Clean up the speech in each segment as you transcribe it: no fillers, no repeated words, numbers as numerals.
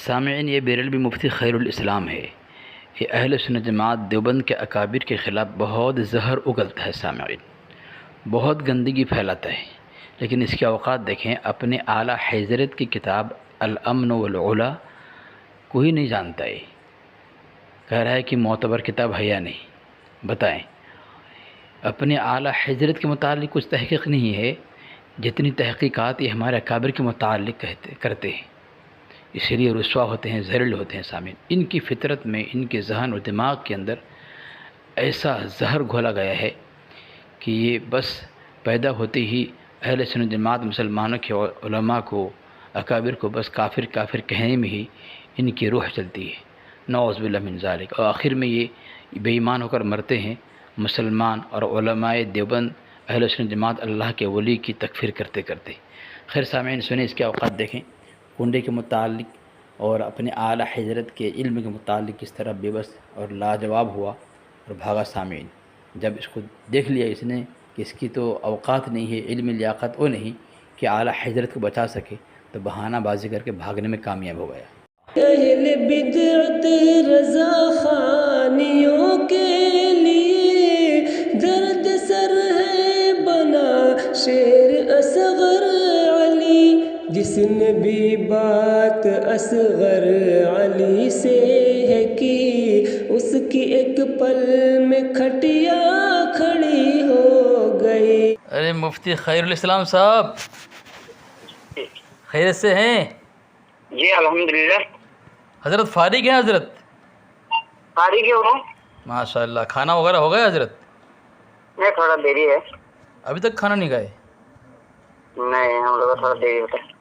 سامعین، یہ بیرلوی مفتی خیر الاسلام ہے۔ یہ اہل سنت جماعت دیوبند کے اکابر کے خلاف بہت زہر اگلتا ہے سامعین، بہت گندگی پھیلاتا ہے، لیکن اس کے اوقات دیکھیں۔ اپنے اعلیٰ حضرت کی کتاب الامن والعلا کوئی نہیں جانتا ہے، کہہ رہا ہے کہ معتبر کتاب ہے یا نہیں، بتائیں۔ اپنے اعلیٰ حضرت کے متعلق کچھ تحقیق نہیں ہے، جتنی تحقیقات یہ ہمارے اکابر کے متعلق کرتے ہیں، اسی لیے رسوا ہوتے ہیں، ذلیل ہوتے ہیں سامعین۔ ان کی فطرت میں، ان کے ذہن و دماغ کے اندر ایسا زہر گھولا گیا ہے کہ یہ بس پیدا ہوتے ہی اہل سنت جماعت مسلمانوں کے علماء کو، اکابر کو بس کافر کافر کہنے میں ہی ان کی روح چلتی ہے، نعوذ باللہ من ذالک، اور آخر میں یہ بے ایمان ہو کر مرتے ہیں۔ مسلمان اور علماء دیوبند اہل سنت جماعت اللہ کے ولی کی تکفیر کرتے کرتے۔ خیر سامعین، سنیں اس کے اوقات دیکھیں، کنڈے کے متعلق اور اپنے اعلیٰ حضرت کے علم کے متعلق کس طرح بے بس اور لاجواب ہوا اور بھاگا سامعین۔ جب اس کو دیکھ لیا اس نے کہ اس کی تو اوقات نہیں ہے، علم لیاقت وہ نہیں کہ اعلیٰ حضرت کو بچا سکے، تو بہانہ بازی کر کے بھاگنے میں کامیاب ہو گیا۔ اہل بدعت رضا خانیوں کے لیے درد سر ہے بنا شیر اصغر علی، جس نے بھی بات اصغر علی سے ہے کی، اس کی ایک پل میں کھٹیا کھڑی ہو گئی۔ ارے مفتی خیر الاسلام صاحب، خیریت سے ہیں؟ جی الحمدللہ۔ حضرت فارغ ہیں؟ حضرت فارغ ہوں۔ ماشاء اللہ، کھانا وغیرہ ہو گیا حضرت؟ نہیں، تھوڑا دیری ہے۔ ابھی تک کھانا نہیں کھائے؟ نہیں، ہم لوگ تھوڑا دیری ہوتا ہے۔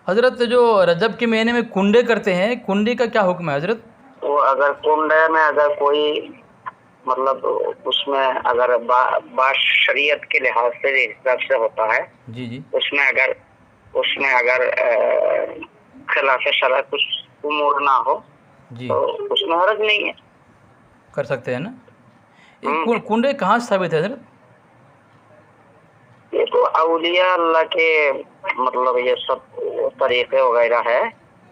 حضرت جو رجب کے مہینے میں کنڈے کرتے ہیں، کنڈے کا کیا حکم ہے حضرت؟ وہ اگر کنڈے میں اگر کوئی مطلب اس میں اگر بات شریعت کے لحاظ سے حساب سے ہوتا ہے، جی جی، اس میں اگر خلاف شرع کچھ امور نہ ہو جی تو اس میں حرج نہیں ہے، کر سکتے ہیں نا۔ یہ کنڈے کہاں سے ثابت ہے حضرت؟ یہ تو اولیاء اللہ کے مطلب یہ سب طریقے وغیرہ ہے۔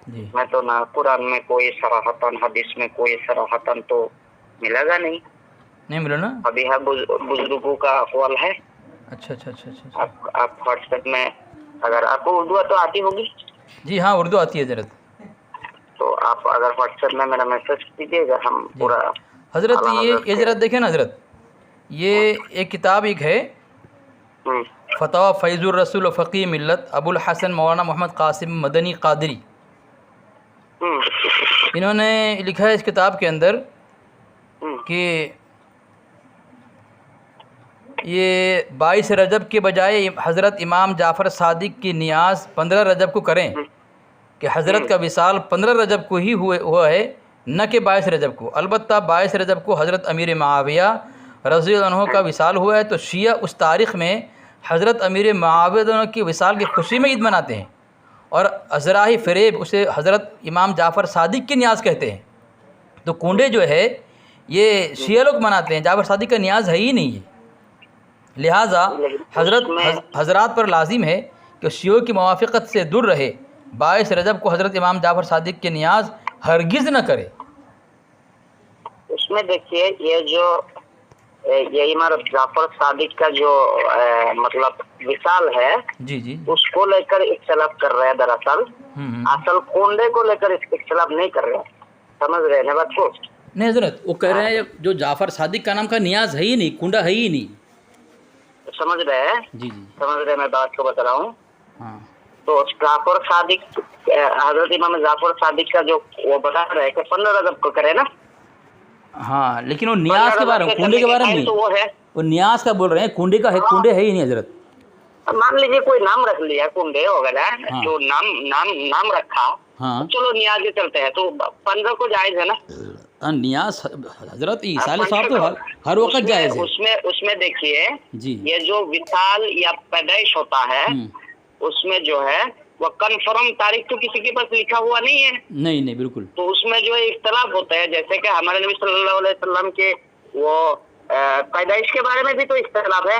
جی، میں تو نہ قرآن میں کوئی صراحتاً، حدیث میں کوئی صراحتاً تو ملے گا نہیں ملا نا؟ ابھی ہے بزرگوں کا اقوال ہے۔ اچھا اچھا اچھا اچھا، آپ واٹس ایپ میں اگر آپ کو اردو تو آتی ہوگی جی ہاں، اردو آتی ہے حضرت۔ تو آپ اگر واٹس ایپ میں میرا میسج کیجیے گا، ہم پورا حضرت یہ ذرا دیکھیں نا حضرت، یہ ایک کتاب ایک ہے، فتاوی فیض الرسول و فقی ملت ابو الحسن مولانا محمد قاسم مدنی قادری، انہوں نے لکھا ہے اس کتاب کے اندر کہ یہ 22 رجب کے بجائے حضرت امام جعفر صادق کی نیاز 15 رجب کو کریں، کہ حضرت کا وصال 15 رجب کو ہی ہوا ہے، نہ کہ 22 رجب کو۔ البتہ 22 رجب کو حضرت امیر معاویہ رضی اللہ عنہ کا وصال ہوا ہے، تو شیعہ اس تاریخ میں حضرت امیر معاویہ رضی اللہ عنہ کی وصال کی خوشی میں عید مناتے ہیں، اور ازراحی فریب اسے حضرت امام جعفر صادق کی نیاز کہتے ہیں۔ تو کنڈے جو ہے یہ شیعہ لوگ مناتے ہیں، جعفر صادق کا نیاز ہے ہی نہیں ہے۔ لہٰذا حضرات پر لازم ہے کہ شیعوں کی موافقت سے دور رہے، 22 رجب کو حضرت امام جعفر صادق کی نیاز ہرگز نہ کرے۔ اس میں دیکھیے یہ امام جعفر صادق کا جو مطلب وصال ہے، جی جی، اس کو لے کر اختلاف کر رہے ہیں۔ دراصل اصل کنڈے کو لے کر اختلاف نہیں کر رہے ہیں، سمجھ رہے ہیں بات کو؟ نہیں حضرت، وہ کہہ رہے ہیں جو جعفر صادق کا نام کا نیاز ہے ہی نہیں، کنڈا ہے ہی نہیں۔ سمجھ رہے ہیں؟ جی جی، سمجھ رہے ہیں، میں بات کو بتا رہا ہوں۔ ہاں، تو جعفر صادق، حضرت امام جعفر صادق کا جو وہ بتا رہے ہیں کہ 15 رجب کو کرے نا، ہاں، لیکن وہ نیاز کے بارے میں، کنڈے کے بارے میں نہیں، تو وہ ہے وہ نیاز کا بول رہے ہیں، کنڈے کا ہے، کنڈے ہے ہی نہیں حضرت۔ مان لیجیے کوئی نام رکھ لیا کنڈے وغیرہ، جو نام رکھا، ہاں، چلو نیاز چلتے ہیں، تو 15 کو جائز ہے نا؟ نیاز حضرت عیسیٰ علیہ السلام تو ہر وقت جائز ہے۔ اس میں دیکھیے جی، یہ جو وصال یا پیدائش ہوتا ہے، اس میں جو ہے وہ کنفرم تاریخ تو کسی کے پاس لکھا ہوا نہیں ہے۔ نہیں بالکل۔ تو اس میں جو اختلاف ہوتا ہے، جیسے کہ ہمارے نبی صلی اللہ علیہ وسلم کے وہ پیدائش کے بارے میں بھی تو اختلاف ہے،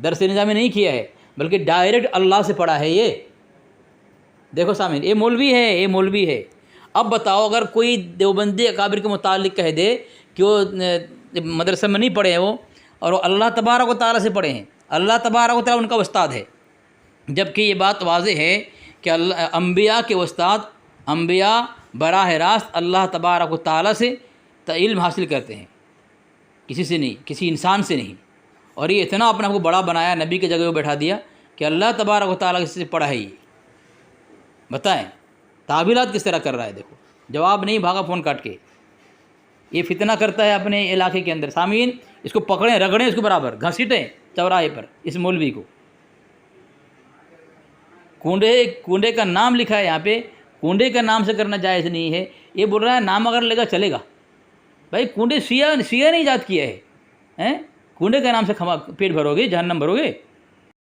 درس نظامی نہیں کیا ہے بلکہ ڈائریکٹ اللہ سے پڑھا ہے یہ. دیکھو سامعین، یہ مولوی ہے. اب بتاؤ اگر کوئی دیوبندی اکابر کے متعلق کہہ دے کہ وہ مدرسہ میں نہیں پڑھے ہیں وہ، اور وہ اللہ تبارک و تعالیٰ سے پڑھے ہیں، اللہ تبارک و تعالیٰ ان کا استاد ہے، جبکہ یہ بات واضح ہے کہ انبیاء کے استاد، انبیاء براہ راست اللہ تبارک و تعالیٰ سے علم حاصل کرتے ہیں، کسی سے نہیں، کسی انسان سے نہیں. اور یہ اتنا اپنے آپ کو بڑا بنایا، نبی کی جگہ وہ بیٹھا دیا کہ اللہ تبارک و تعالیٰ سے پڑھا ہے. یہ بتائیں تعبیرات کس طرح کر رہا ہے. دیکھو جواب نہیں، بھاگا فون کاٹ کے. یہ فتنہ کرتا ہے اپنے علاقے کے اندر. سامعین اس کو پکڑیں، رگڑیں، اس کو برابر گھسیٹیں چوراہے پر اس مولوی کو. کنڈے کا نام لکھا ہے یہاں پہ، کنڈے کا نام سے کرنا جائز نہیں ہے. یہ بول رہا ہے نام اگر لے گا چلے گا. بھائی کنڈے سیاہ نہیں ایجاد کیا ہے، کنڈے کا نام سے پیٹ بھرو گے، جہنم بھرو گے.